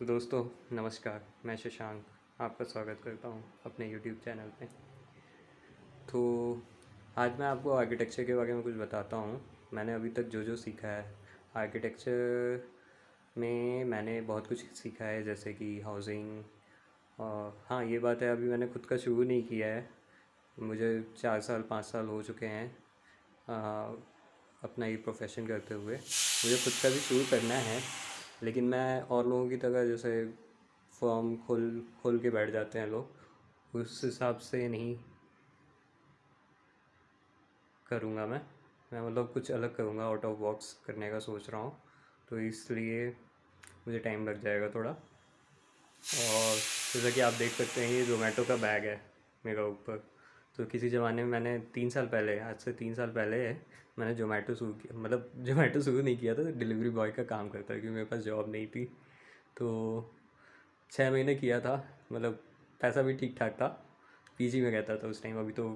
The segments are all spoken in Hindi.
दोस्तों नमस्कार, मैं शशांक आपका स्वागत करता हूं अपने YouTube चैनल पे। तो आज मैं आपको आर्किटेक्चर के बारे में कुछ बताता हूं। मैंने अभी तक जो जो सीखा है आर्किटेक्चर में, मैंने बहुत कुछ सीखा है, जैसे कि हाउसिंग। और हाँ, ये बात है, अभी मैंने खुद का शुरू नहीं किया है। मुझे 4 साल 5 साल हो चुके हैं अपना ये प्रोफेशन करते हुए। मुझे खुद का भी शुरू करना है, लेकिन मैं और लोगों की तरह जैसे फॉर्म खोल खोल के बैठ जाते हैं लोग, उस हिसाब से नहीं करूँगा मैं मतलब कुछ अलग करूँगा, आउट ऑफ बॉक्स करने का सोच रहा हूँ। तो इसलिए मुझे टाइम लग जाएगा थोड़ा। और जैसा कि आप देख सकते हैं, ये ज़ोमैटो का बैग है मेरा ऊपर। तो किसी ज़माने में मैंने 3 साल पहले, आज से 3 साल पहले मैंने ज़ोमैटो शुरू किया, मतलब ज़ोमैटो शुरू नहीं किया था, डिलीवरी बॉय का काम करता है, क्योंकि मेरे पास जॉब नहीं थी। तो 6 महीने किया था, मतलब पैसा भी ठीक ठाक था। पीजी में रहता था उस टाइम, अभी तो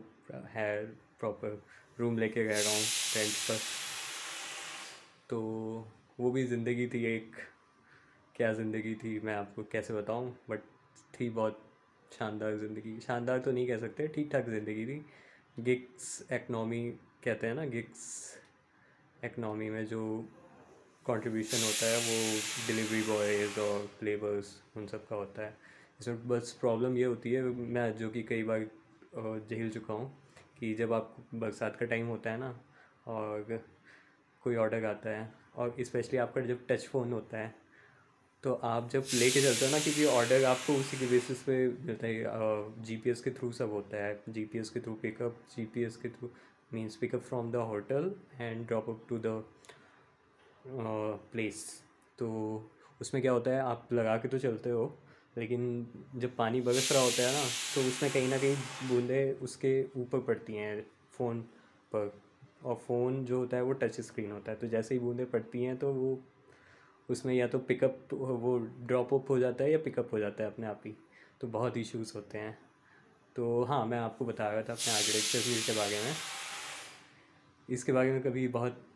है प्रॉपर रूम लेके रह रहा हूँ रेंट पर। तो वो भी ज़िंदगी थी एक, क्या ज़िंदगी थी मैं आपको कैसे बताऊँ, बट थी बहुत शानदार ज़िंदगी। शानदार तो नहीं कह सकते, ठीक ठाक ज़िंदगी थी। गिग्स इकनॉमी कहते हैं ना, गिग्स इकनॉमी में जो कंट्रीब्यूशन होता है वो डिलीवरी बॉयज़ और लेबर्स उन सब का होता है। इसमें बस प्रॉब्लम ये होती है, मैं जो कि कई बार झेल चुका हूँ, कि जब आप बरसात का टाइम होता है ना, और कोई ऑर्डर आता है, और स्पेशली आपका जब टच फ़ोन होता है, तो आप जब लेके चलते हो ना, क्योंकि ऑर्डर आपको उसी के बेसिस पे मिलता है। जीपीएस के थ्रू सब होता है, जीपीएस के थ्रू पिकअप, जीपीएस के through means pickup from the hotel and drop up to the place. तो उसमें क्या होता है, आप लगा के तो चलते हो, लेकिन जब पानी बरस रहा होता है ना, तो उसमें कहीं ना कहीं बूंदें उसके ऊपर पड़ती हैं फ़ोन पर। और फ़ोन जो होता है वो टच स्क्रीन होता है, तो जैसे ही बूंदें पड़ती हैं तो वो उसमें या तो पिकअप, वो ड्रॉप अप हो जाता है या पिकअप हो जाता है अपने आप ही। तो बहुत इश्यूज़ होते हैं। तो हाँ, मैं आपको बता रहा था अपने आर्किटेक्चर फील्ड के बारे में। इसके बारे में कभी बहुत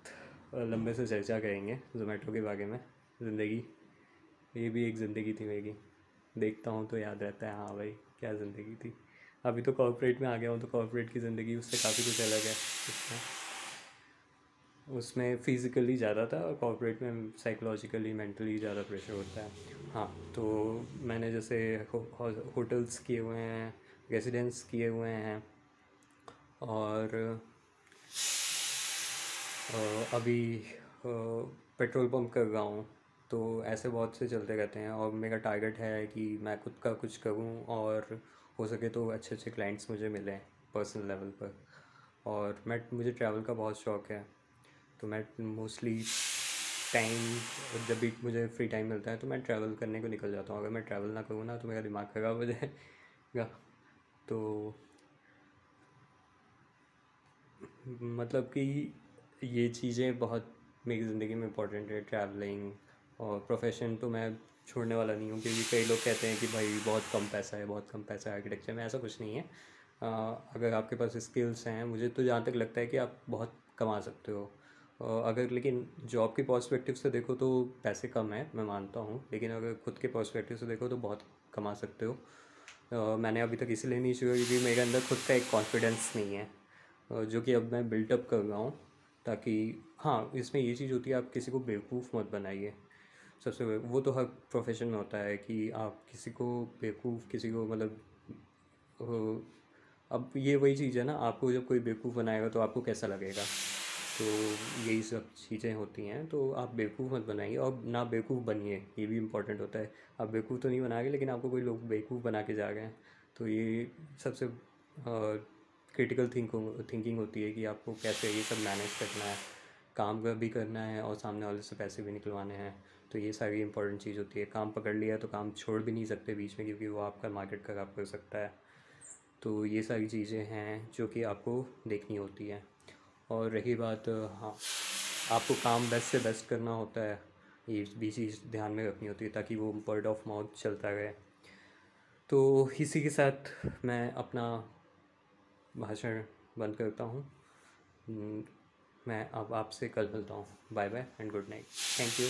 लंबे से चर्चा करेंगे, ज़ोमैटो के बारे में। ज़िंदगी, ये भी एक ज़िंदगी थी मेरी। देखता हूँ तो याद रहता है, हाँ भाई क्या ज़िंदगी थी। अभी तो कॉर्पोरेट में आ गया हूँ, तो कॉर्पोरेट की ज़िंदगी उससे काफ़ी कुछ अलग है। उसमें फ़िज़िकली ज़्यादा था, और कॉर्पोरेट में साइकोलॉजिकली मेंटली ज़्यादा प्रेशर होता है। हाँ, तो मैंने जैसे होटल्स किए हुए हैं, रेजिडेंस किए हुए हैं, और अभी पेट्रोल पंप कर रहा हूँ। तो ऐसे बहुत से चलते रहते हैं, और मेरा टारगेट है कि मैं खुद का कुछ करूँ, और हो सके तो अच्छे अच्छे क्लाइंट्स मुझे मिलें पर्सनल लेवल पर। और मुझे ट्रैवल का बहुत शौक़ है। तो मैं मोस्टली टाइम, जब भी मुझे फ्री टाइम मिलता है तो मैं ट्रैवल करने को निकल जाता हूँ। अगर मैं ट्रैवल ना करूँ ना, तो मेरा दिमाग ख़राब हो जाएगा। तो मतलब कि ये चीज़ें बहुत मेरी ज़िंदगी में इम्पोर्टेंट है, ट्रैवलिंग। और प्रोफेशन तो मैं छोड़ने वाला नहीं हूँ, क्योंकि कई लोग कहते हैं कि भाई बहुत कम पैसा है, बहुत कम पैसा है आर्किटेक्चर में। ऐसा कुछ नहीं है। अगर आपके पास स्किल्स हैं, मुझे तो जहाँ तक लगता है कि आप बहुत कमा सकते हो। अगर लेकिन जॉब के पर्सपेक्टिव से देखो तो पैसे कम है, मैं मानता हूँ, लेकिन अगर खुद के पर्सपेक्टिव से देखो तो बहुत कमा सकते हो। मैंने अभी तक इसलिए नहीं शुरू, क्योंकि मेरे अंदर खुद का एक कॉन्फिडेंस नहीं है, जो कि अब मैं बिल्टअप कर रहा हूँ। ताकि हाँ, इसमें ये चीज़ होती है, आप किसी को बेवकूफ़ मत बनाइए। सबसे वो तो हर प्रोफेशन में होता है कि आप किसी को बेवकूफ़, किसी को मतलब अब ये वही चीज़ है ना, आपको जब कोई बेवकूफ़ बनाएगा तो आपको कैसा लगेगा। तो यही सब चीज़ें होती हैं। तो आप बेवकूफ़ मत बनाइए, और ना बेवकूफ़ बनिए, ये भी इम्पोर्टेंट होता है। आप बेवकूफ़ तो नहीं बनाएंगे, लेकिन आपको कोई लोग बेवकूफ़ बना के जा रहे हैं, तो ये सबसे क्रिटिकल थिंकिंग होती है कि आपको कैसे ये सब मैनेज करना है, काम का भी करना है और सामने वाले से पैसे भी निकलवाने हैं। तो ये सारी इंपॉर्टेंट चीज़ होती है। काम पकड़ लिया तो काम छोड़ भी नहीं सकते बीच में, क्योंकि वो आपका मार्केट ख़राब कर सकता है। तो ये सारी चीज़ें हैं जो कि आपको देखनी होती है। और रही बात, हाँ, आपको काम बेस्ट से बेस्ट करना होता है, ये भी चीज़ ध्यान में रखनी होती है, ताकि वो वर्ड ऑफ माउथ चलता रहे। तो इसी के साथ मैं अपना भाषण बंद करता हूँ। मैं अब आपसे कल मिलता हूँ। Bye bye and good night. Thank you.